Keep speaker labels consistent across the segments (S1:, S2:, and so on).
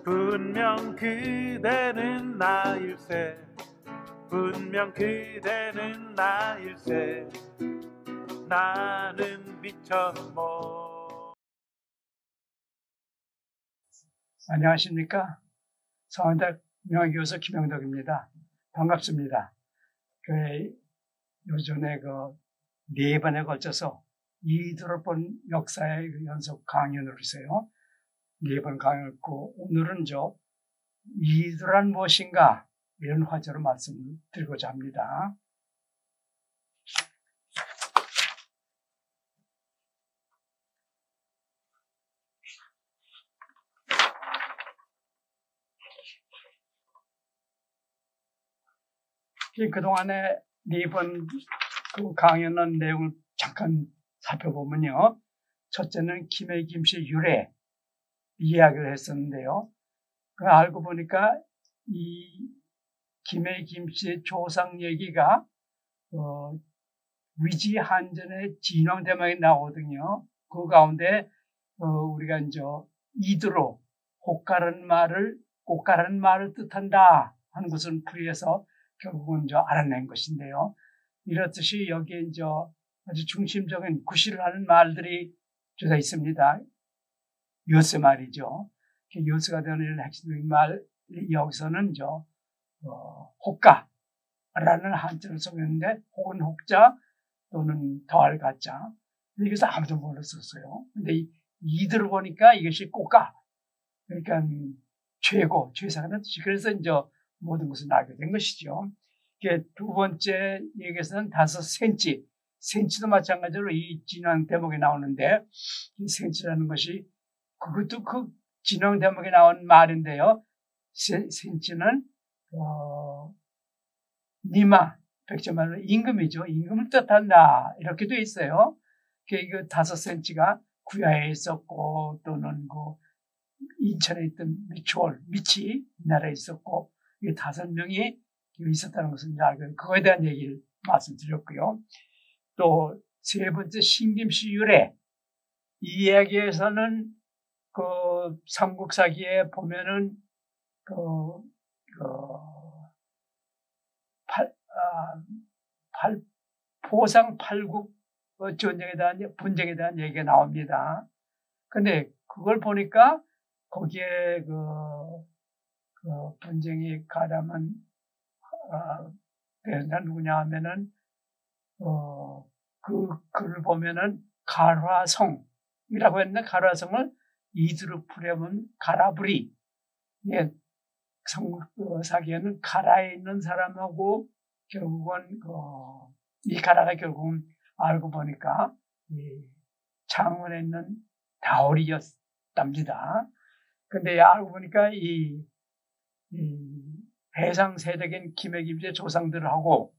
S1: 분명 그대는 나일세 분명 그대는 나일세 나는 빛처럼
S2: 안녕하십니까. 서원대 명예교수 김영덕입니다. 반갑습니다. 요전에 네 번에 걸쳐서 이드로본 역사의 연속 강연을 했어요. 네 번 강연했고, 오늘은 이드란 무엇인가 이런 화제로 말씀을 드리고자 합니다. 그동안에 네 번 강연한 내용을 잠깐 살펴보면요. 첫째는 김해 김씨 유래 이야기를 했었는데요. 알고 보니까 이 김해 김씨의 조상 얘기가 위지 한전의 진왕대망에 나오거든요. 그 가운데 우리가 이제 이드로 꽃가른 말을 뜻한다 하는 것을 풀이해서 결국은 알아낸 것인데요. 이렇듯이 여기에 아주 중심적인 구실을 하는 말들이 들어 있습니다. 요새 말이죠. 요새가 되는 핵심적인 말, 여기서는 혹가라는 한자를 썼는데, 혹은 혹자 또는 더할 가자. 여기서 아무도 몰랐었어요. 근데 이들을 보니까 이것이 꽃가. 그러니까 최상의 뜻이. 그래서 모든 것을 알게 된 것이죠. 두 번째 얘기에서는 5cm. 센치도 마찬가지로 이 진왕 대목에 나오는데, 이 센치라는 것이 그것도 그 진왕 대목에 나온 말인데요. 센치는 니마, 백제말로 임금이죠. 임금을 뜻한다. 이렇게 돼 있어요. 그 5cm가 구야에 있었고, 또는 인천에 있던 미치 나라에 있었고, 이 5명이 있었다는 것을 알고 있는 그거에 대한 얘기를 말씀드렸고요. 또 세 번째 신김씨 유래. 이 이야기에서는 삼국사기에 보면은 포상 팔국 분쟁에 대한 얘기가 나옵니다. 근데 그걸 보니까 거기에 분쟁이 가담한 배우자 누구냐 하면은 글을 보면은 가라성이라고 했는데, 가라성을 이드로 풀이하면 가라부리. 예, 삼국사기에는 가라에 있는 사람하고 결국은 이 가라가 결국은 알고 보니까 창원에 있는 다오리였답니다. 근데 알고 보니까 이 해상 세력인 김해 김씨의 조상들하고,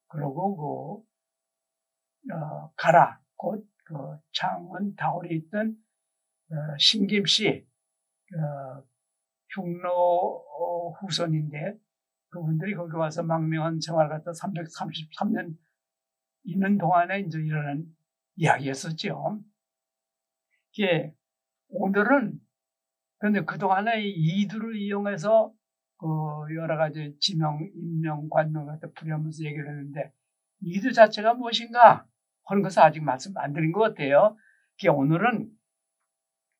S2: 그리고 가라, 곧 창원 다오리 있던 신김씨 흉노 후손인데, 그분들이 거기 와서 망명한 생활을 갖다 333년 있는 동안에 일어난 이야기였었죠. 오늘은 근데 그동안에 이들을 이용해서 여러 가지 지명, 임명, 관명 같은 풀이하면서 얘기를 했는데, 이들 자체가 무엇인가 하는 것을 아직 말씀 안 드린 것 같아요. 오늘은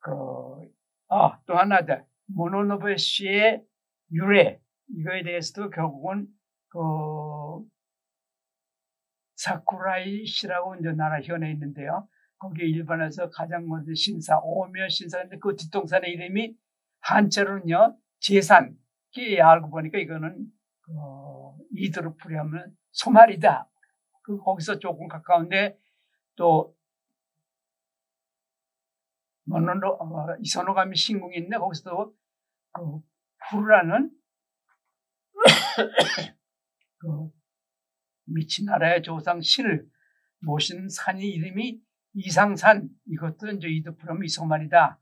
S2: 또 하나 더 모노노부에 씨의 유래, 이거에 대해서도 결국은 사쿠라이 씨라고 나라 현에 있는데요. 거기에 일본에서 가장 먼저 오미여 신사인데, 그 뒷동산의 이름이 한자로는요 제산. 알고 보니까 이거는 이들을 풀이하면 소말이다. 거기서 조금 가까운데, 또 이선호감이 신궁이 있는데, 거기서도 후르라는 미치나라의 조상 신을 모신 산이 이름이 이상산. 이것도 이들 풀이하면 이소말이다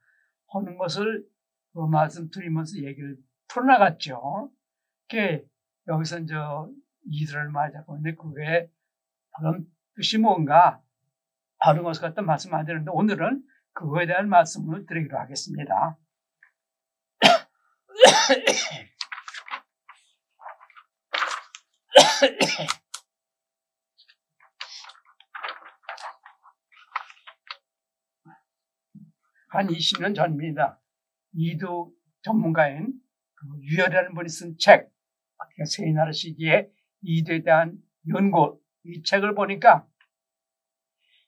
S2: 하는 것을 말씀드리면서 얘기를 풀어나갔죠. 여기서 이들을 말하자고 했는데, 그게 그런 뜻이 뭔가 하는 것을 갖다 말씀 안 드리는데, 오늘은 그거에 대한 말씀을 드리기로 하겠습니다. 한 20년 전입니다. 이두 전문가인 유열이라는 분이 쓴 책, 세나라 시기에 이두에 대한 연구, 이 책을 보니까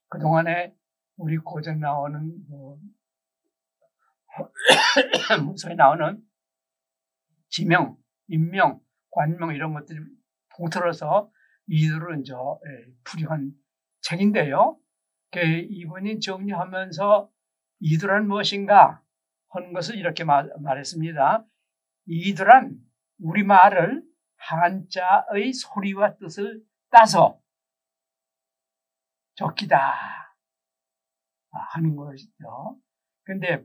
S2: 그동안에 우리 고전에 나오는 문서에 나오는 지명, 임명, 관명 이런 것들이 통틀어서 이두를 이제 풀이한 책인데요. 이분이 정리하면서 이두란 무엇인가 하는 것을 이렇게 말했습니다. 이두란 우리말을 한자의 소리와 뜻을 따서 적기다 하는 것이죠. 근데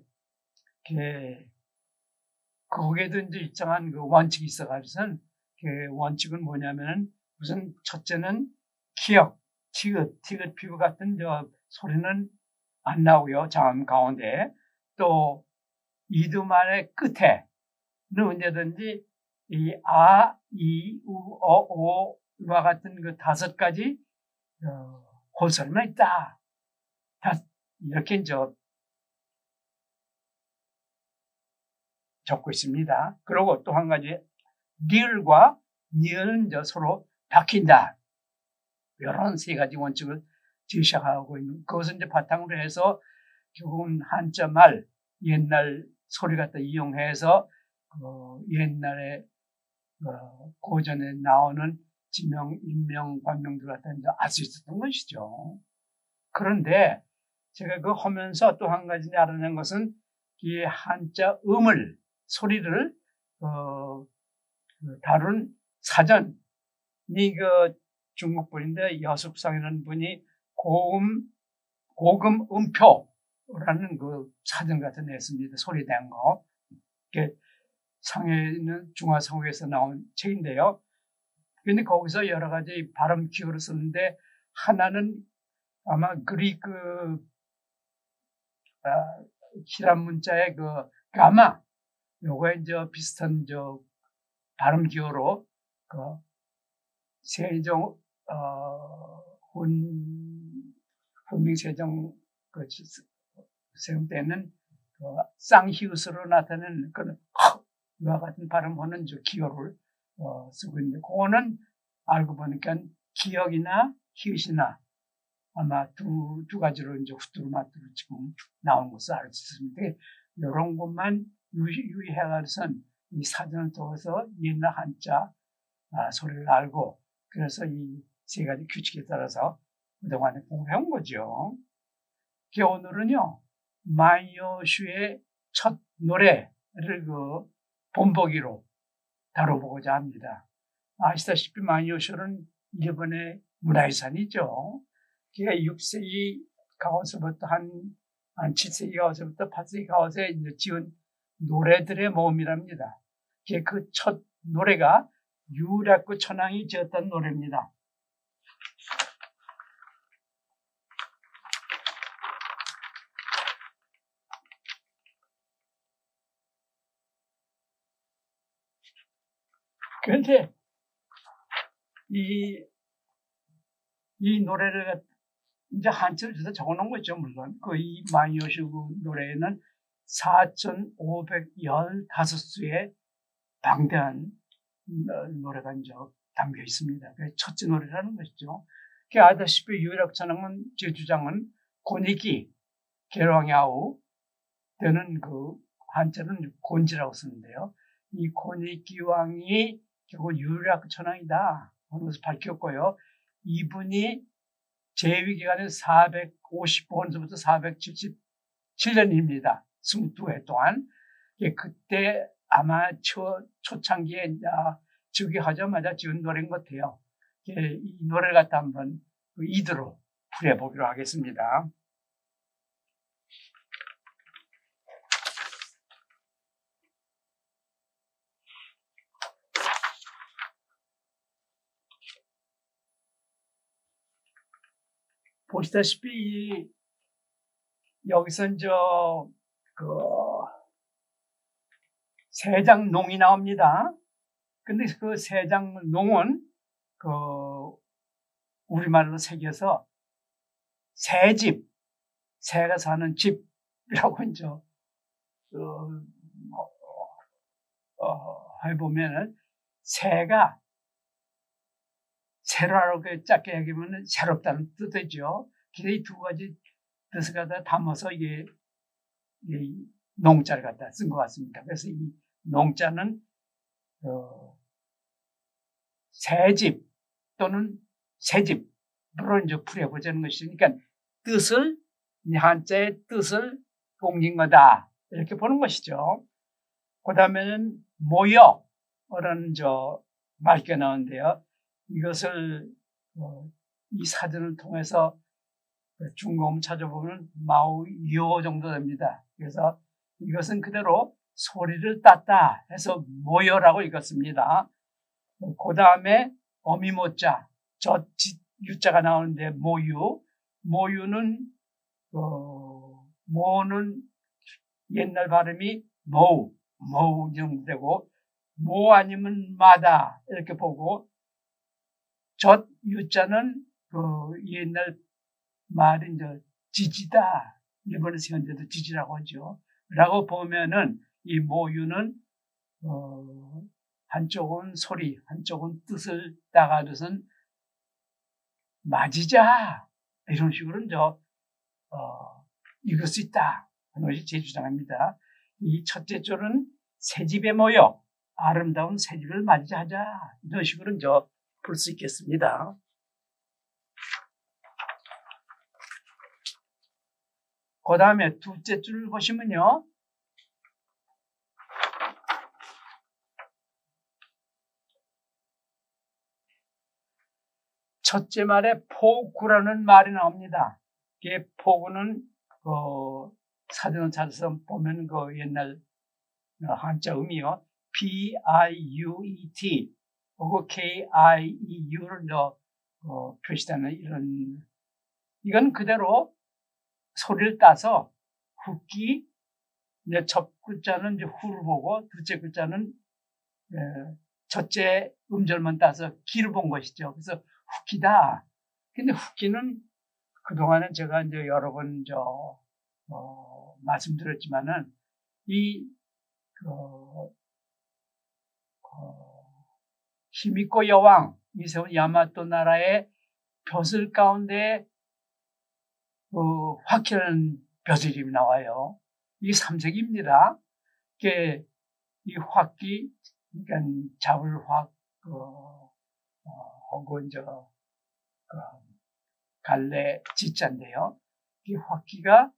S2: 거기에도 이제 일정한 그 원칙이 있어가지고는 그 원칙은 뭐냐면은 우선 첫째는 기역, 티귿, 피부 같은 저 소리는 안 나오고요. 자음 가운데 또 이두만의 끝에는 언제든지 이 아, 이, 우, 어, 오와 같은 그 5가지 홀소리만 있다. 이렇게 이제 적고 있습니다. 그리고 또 한 가지 리을과 니을은 이제 서로 바뀐다. 이런 3가지 원칙을 제시하고 있는 그것을 이제 바탕으로 해서 결국은 한자 말 옛날 소리 갖다 이용해서 옛날에 고전에 나오는 지명, 임명, 관명들 갖다 이제 알 수 있었던 것이죠. 그런데 제가 그 하면서 또 한 가지 알아낸 것은 이 한자 음을 소리를 다룬 사전이 그 중국 분인데 여숙상이라는 분이 고금 음표라는 그 사전 같은 데 냈습니다. 소리 된 거. 이게 상해는 중화상호에서 나온 책인데요. 근데 거기서 여러 가지 발음 기호를 썼는데 하나는 아마 그리크 히란 문자의 그 가마 요거에 이제 비슷한 발음 기호로 그 세종 훈민세종 그 세종 때는 그 쌍히읗으로 나타내는 그런 이와 같은 발음하는 기호를 쓰고 있는데 그거는 알고 보니까 기역이나 히읗이나 아마 두 가지로 이제 후뚜루마뚜루 지금 나온 것을 알 수 있습니다. 이런 것만 유의해가지고선 이 사전을 통해서 옛날 한자 소리를 알고 그래서 이 3가지 규칙에 따라서 그동안에 공부해온 거죠. 오늘은요 만요슈의 첫 노래를 그 본보기로 다뤄보고자 합니다. 아시다시피 만요슈는 일본의 문화유산이죠. 6세기 가오서부터 한 7세기 가오서부터 8세기 가오서에 이제 지은 노래들의 모음이랍니다. 그 첫 노래가 유략구 천왕이 지었던 노래입니다. 그런데 이 노래를 이제 한자를 줘서 적어놓은 거죠, 물론. 이 만요슈 노래에는 4,515수의 방대한 노래가 이제 담겨 있습니다. 그게 첫째 노래라는 것이죠. 아다시피 유일학천왕은 제 주장은 곤이기, 계룡야우 때는 그 한자는 곤지라고 쓰는데요. 이 곤이기 왕이 결국 유일학천왕이다 하는 것을 밝혔고요. 이분이 재위 기간은 455년부터 477년입니다. 22회 동안. 그때 아마 초창기에 즉위하자마자 지은 노래인 것 같아요. 이 노래를 갖다 한번 이두로 풀어보기로 하겠습니다. 보시다시피 여기서 세장농이 나옵니다. 근데 그 세장농은 우리말로 새겨서 새집, 새가 사는 집이라고 이제 해보면은 새가 새로라고 작게 얘기하면 새롭다는 뜻이죠. 그래서 이 두 가지 뜻을 갖다 담아서 이게 농자를 갖다 쓴 것 같습니다. 그래서 이 농자는 새집 또는 새집으로 이제 풀어보자는 것이니까 뜻을, 한자의 뜻을 옮긴 거다. 이렇게 보는 것이죠. 그 다음에는 모여라는 말귀가 나오는데요. 이것을 이 사전을 통해서 중국음 찾아보면 마오요 정도 됩니다. 그래서 이것은 그대로 소리를 땄다 해서 모여라고 읽었습니다. 그 다음에 어미모자, 유자가 나오는데 모유는 모는 옛날 발음이 모우 정도 되고 모 아니면 마다 이렇게 보고 유자는 옛날 말이 이제 지지다. 일본에서 현재도 지지라고 하죠. 라고 보면은 이 모유는 한쪽은 소리, 한쪽은 뜻을 따가듯은 맞이자 이런 식으로 읽을 수 있다 하는 것이 제 주장입니다. 이 첫째 줄은 새집에 모여 아름다운 새집을 맞이하자 이런 식으로 볼 수 있겠습니다. 그 다음에 둘째 줄을 보시면요. 첫째 말에 포구라는 말이 나옵니다. 이게 포구는 사전을 찾아서 보면 옛날 한자 음이요. P-I-U-E-T 그리고 K-I-E-U를 표시하는 이건 그대로 소리를 따서 훅기, 첫 글자는 이제 후를 보고 둘째 글자는 첫째 음절만 따서 기를 본 것이죠. 그래서 훅기다. 근데 훅기는 그동안은 제가 이제 여러 번 말씀드렸지만은 히미코 여왕, 이세운 야마토 나라의 벼슬 가운데 화키라는 벼슬 이름이 나와요. 이게 삼색입니다. 이 화키, 그러니까 잡을 확, 하고 갈래 지자인데요. 이 화키가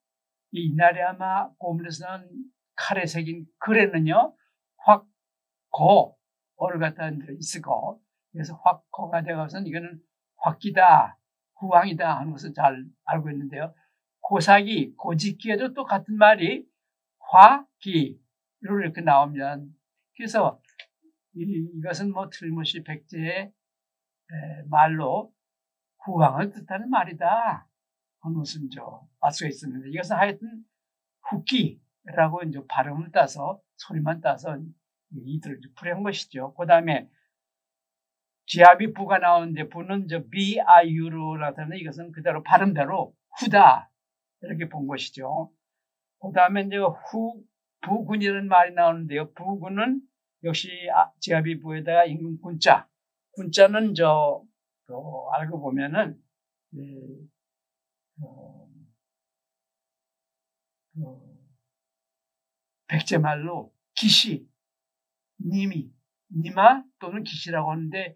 S2: 이나리야마 고문에서 난 칼에 새긴 글에는요, 확고를 갖다 쓰고, 그래서 확고가 되어서는 이거는 화키다, 후왕이다 하는 것을 잘 알고 있는데요. 고사기, 고짓기에도 또 같은 말이 화기로 이렇게 나옵니다. 그래서 이것은 틀림없이 백제의 말로 후왕을 뜻하는 말이다 하는 것을 알 수가 있었는데 이것은 하여튼 후기라고 발음을 따서 소리만 따서 이들을 풀이한 것이죠. 그 다음에 지압이 부가 나오는데 부는 B-I-U로 나타나는데 이것은 그대로 발음대로 후다 이렇게 본 것이죠. 그 다음에 부군이라는 말이 나오는데요. 부군은 역시 지압이 부에다가 임금 군자. 군자는 알고 보면은 백제말로 기시, 니마 또는 기시라고 하는데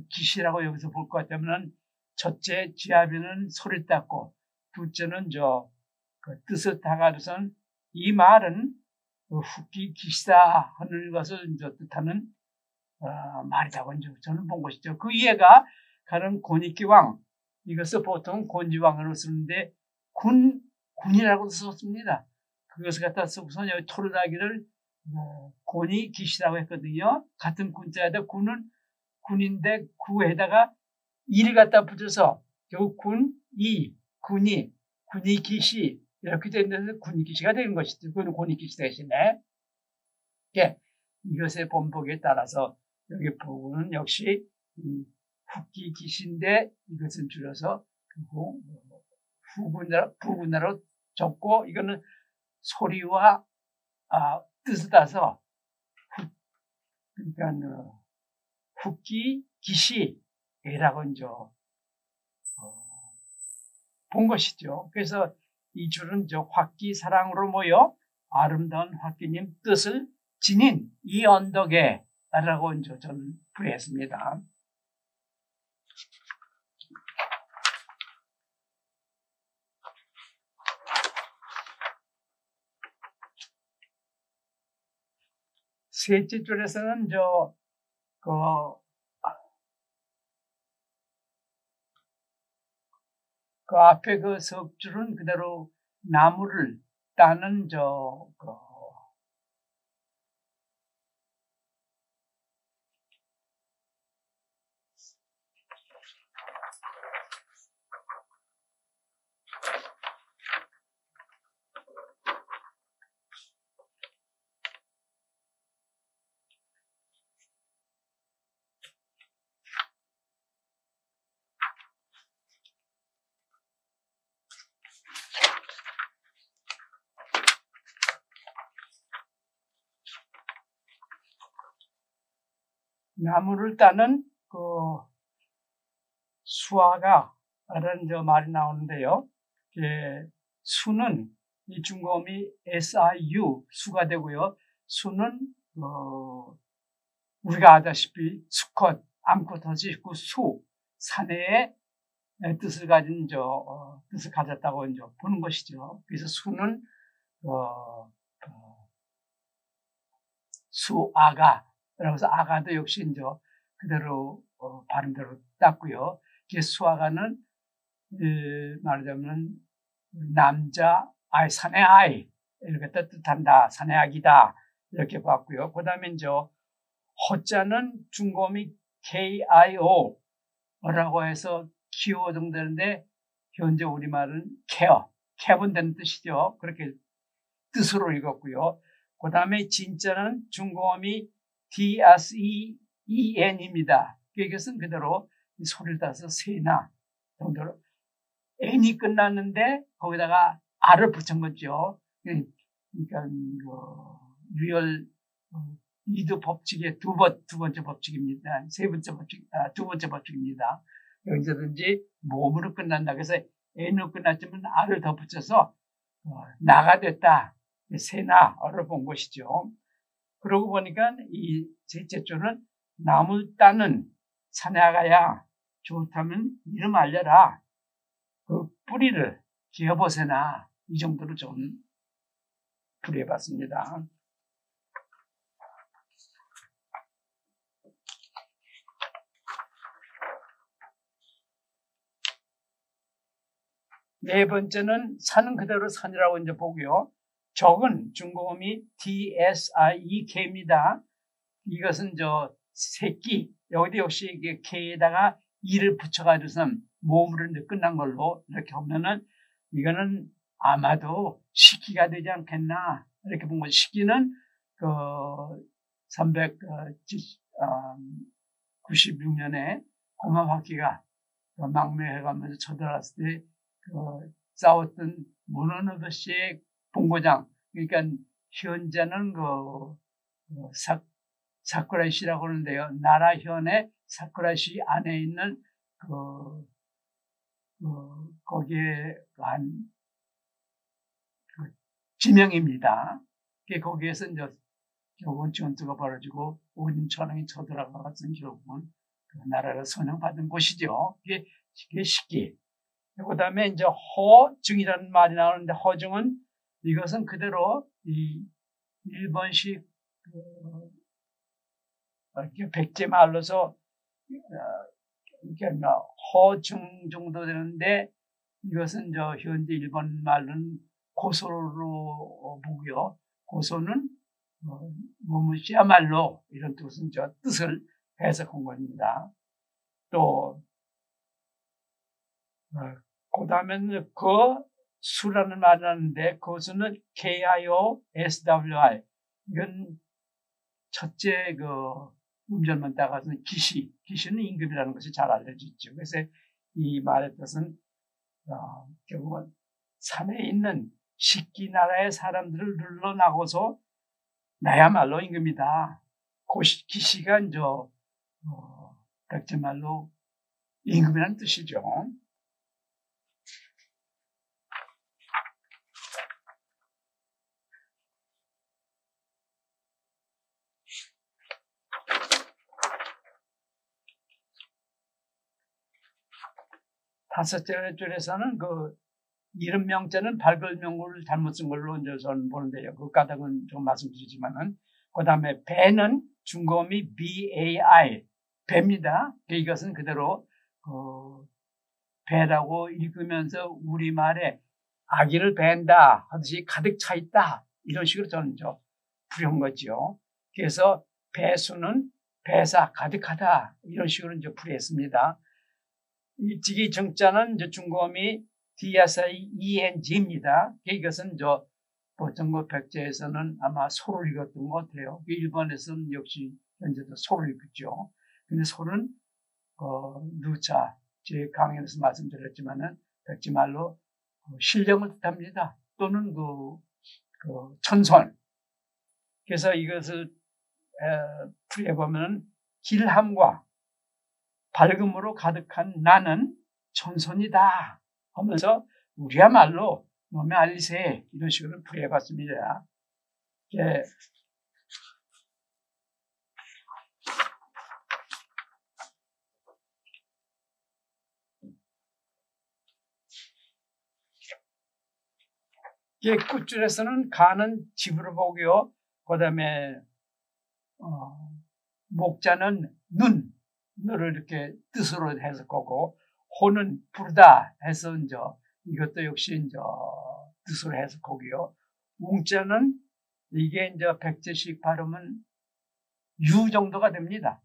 S2: 기시라고 여기서 볼 것 같다면 첫째 지압이는 소리를 땄고 둘째는 뜻을 다가서는 이 말은 후기 기시다 하는 것을 뜻하는 말이라고 저는 본 것이죠. 그 이해가 가는 고니키왕, 이것을 보통 곤지왕으로 쓰는데 군이라고 썼습니다. 그것을 갖다 쓰고서 토르다기를 고니기시라고 했거든요. 같은 군자에다 군인데 구에다가 이를 갖다 붙여서 결국 군이기시 이렇게 되는데 군이기시가 되는 것이죠. 그건 고니기시 대신에. 예. 이것의 번복에 따라서 여기 부분은 역시 이 후기 기시인데 이것은 줄여서 부분으로 적고 이거는 소리와 뜻을 따서 그러니까 후기 기시라고 이제 본 것이죠. 그래서 이 줄은 화기 사랑으로 모여 아름다운 화기님 뜻을 지닌 이 언덕에 라고 이제 저는 풀이했습니다. 셋째 줄에서는 그 앞에 그 석줄은 그대로 나무를 따는 나무를 따는 그 수화가라는 말이 나오는데요. 수는 이 중고음이 SIU 수가 되고요. 수는 우리가 아다시피 수컷, 암컷, 허짓고 수 사내의 뜻을 가진 뜻을 가졌다고 이제 보는 것이죠. 그래서 수는 수아가 그래서 아가도 역시 이제 그대로 발음대로 땄고요. 수아가는 말하자면 남자 사내 아이 이렇게 뜻한다, 사내 아기다 이렇게 봤고요. 그다음에 이제 호자는 중고음이 KIO라고 해서 키워 정도 되는데 현재 우리말은 캡은 되는 뜻이죠. 그렇게 뜻으로 읽었고요. 그다음에 진짜는 중고음이 DSEN입니다. 이것은 그대로 소리를 따서 세나 정도로 N이 끝났는데 거기다가 R을 붙인 거죠. 그러니까 유열 이두 법칙의 두 번째 법칙입니다. 두 번째 법칙입니다. 언제든지 모음으로 끝난다. 그래서 N으로 끝났지만 R을 더 붙여서 나가 됐다. 세나를 본 것이죠. 그러고 보니까 이 셋째 줄은 나무 따는 사내아가야 좋다면 이름 알려라. 그 뿌리를 기어보세나 이 정도로 좀 풀이해봤습니다. 네 번째는 산은 그대로 산이라고 이제 보고요. 적은 중고음이 DSIEK입니다. 이것은 새끼, 여기도 역시 이게 K에다가 E를 붙여가지고선 모음으로 이제 끝난 걸로 이렇게 보면은 이거는 아마도 식기가 되지 않겠나 이렇게 본 거죠. 식기는 396년에 고마화기가 망명해가면서 쳐들어왔을 때 싸웠던 모노노도 씨의 본고장, 그러니까 현재는 사쿠라시라고 하는데요. 나라현의 사쿠라시 안에 있는 거기에 한 지명입니다. 거기에서 이제 결국은 전투가 벌어지고 온 천황이 쳐들어가서 결국은 그 나라를 선양받은 곳이죠. 그게 식기. 그 다음에 이제 허증이라는 말이 나오는데 허증은 이것은 그대로 이 일본식 백제 말로서 그러니까 허증 정도 되는데 이것은 현재 일본 말로는 고소로 보고요. 고소는 뭐시야말로 이런 뜻은 뜻을 해석한 겁니다. 또 그 다음에는 수라는 말이 나는데 그것은 KIOSWR 이건 첫째 음절문 따가서는 기시는 임금이라는 것이 잘 알려져 있죠. 그래서 이 말의 뜻은 결국은 산에 있는 식기 나라의 사람들을 눌러나고서 나야말로 임금이다. 기시가 백제말로 임금이라는 뜻이죠. 다섯째 줄에서는 이름 명자는 발글명구를 잘못 쓴 걸로 이제 저는 보는데요. 그 까닭은 좀 말씀드리지만은, 그 다음에 배는 중거음이 BAI, 배입니다. 이것은 그대로, 배라고 읽으면서 우리말에 아기를 벤다 하듯이 가득 차 있다. 이런 식으로 저는 풀이한 거죠. 그래서 배수는 배사, 가득하다. 이런 식으로 이제 풀이했습니다. 일찍이 정자는 중거음이 DSIENG입니다. 이것은 보통 백제에서는 아마 소를 읽었던 것 같아요. 일본에서는 역시 현재도 소를 읽죠. 근데 소는 누차 제 강연에서 말씀드렸지만은 백제말로 신령을 뜻합니다. 또는 천선. 그래서 이것을 풀이해 보면 길함과 밝음으로 가득한 나는 천선이다 하면서 우리야말로 놈의 알리세 이런 식으로 풀이해봤습니다. 끝줄에서는 가는 집으로 보고요. 그 다음에 목자는 눈을 이렇게 뜻으로 해석하고, 호는 부르다 해서 이것도 역시 뜻으로 해석하고요. 웅자는 이게 백제식 발음은 유 정도가 됩니다.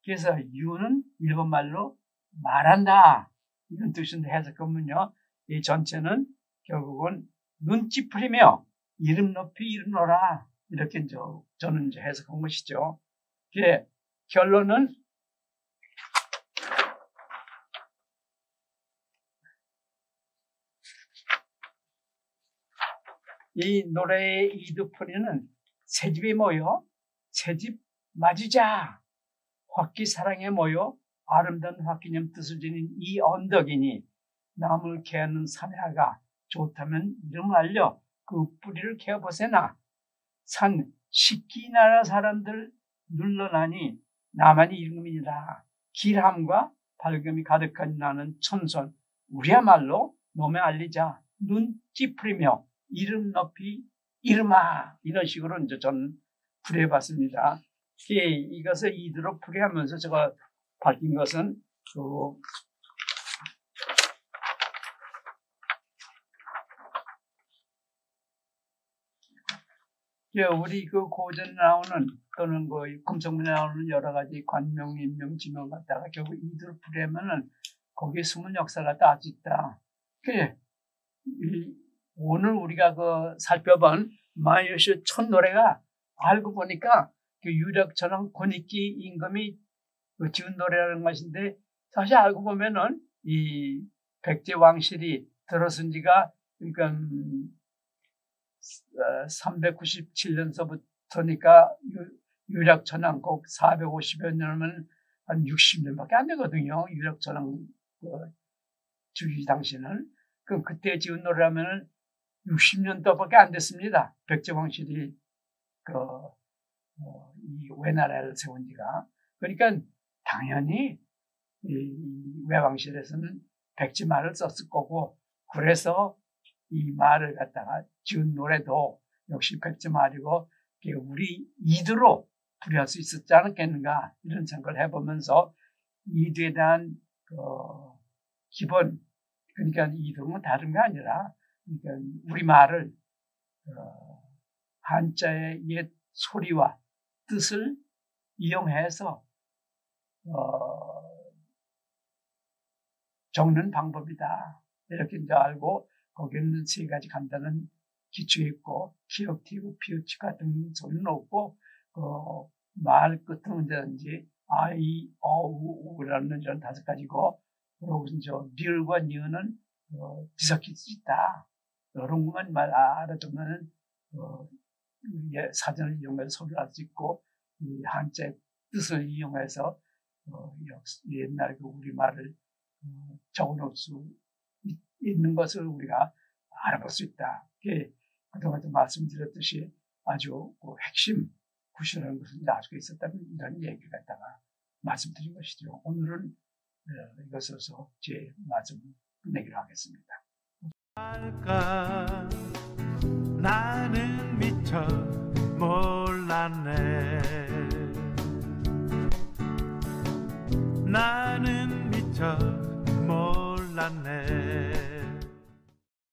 S2: 그래서 유는 일본말로 말한다 이런 뜻인데 해석하면요, 이 전체는 결국은 눈찌푸리며 이름 높이 이르노라 이렇게 저는 해석한 것이죠. 결론은 이 노래의 이두풀이는 새집이 모여 새집 맞으자 화기 사랑에 모여 아름다운 화기념 뜻을 지닌 이 언덕이니 나무를 캐하는 사내아가 좋다면 이름을 알려 그 뿌리를 캐어보세나. 산 식기 나라 사람들 눌러나니 나만이 임금이라. 길함과 밝음이 가득한 나는 천선 우리야말로 놈에 알리자. 눈 찌푸리며 이름 높이 이름아 이런 식으로 저는 풀이해봤습니다. 이것을 이대로 풀이하면서 제가 밝힌 것은 우리 고전에 나오는 또는 금속문에 나오는 여러 가지 관명, 인명, 지명 갖다가 결국 이대로 풀이하면은 거기에 숨은 역사가 다 아직 있다. 오늘 우리가 살펴본 마이어시 첫 노래가 알고 보니까 유력천왕 권익기 임금이 지은 노래라는 것인데, 사실 알고 보면은 이 백제 왕실이 들어선 지가 그러니까 397년서부터니까 유력천왕 꼭 450여 년이면 한 60년밖에 안 되거든요. 유력천왕 주기 당시는. 그럼 그때 지은 노래라면은 60년도밖에 안 됐습니다. 백제 왕실이 이 외나라를 세운 지가. 그러니까 당연히 이 외왕실에서는 백제 말을 썼을 거고, 그래서 이 말을 갖다가 지은 노래도 역시 백제 말이고 우리 이두로 풀이할 수 있었지 않겠는가 이런 생각을 해보면서 이두에 대한 기본, 그러니까 이두는 다른 게 아니라 그러니까 우리 말을 한자의 옛 소리와 뜻을 이용해서 적는 방법이다 이렇게 알고, 거기에는 세 가지 간단한 기초가 있고 기역, 티브, 피우치 같은 소리는 없고 말 끝은 언제든지 I, O, U라는 이런 5가지고, 그리고 저 리을과 니은은 뒤섞일 수 있다. 이런 것만 알아두면 사전을 이용해서 소리를 할 수 있고, 이 한자의 뜻을 이용해서 옛날 그 우리말을 적어놓을 수 있는 것을 우리가 알아볼 수 있다. 그동안도 말씀드렸듯이 아주 핵심 구실하는 것을 가지고 있었다는 이런 얘기를 갖다가 말씀드린 것이죠. 오늘은 이것으로서 제 말씀을 끝내기로 하겠습니다.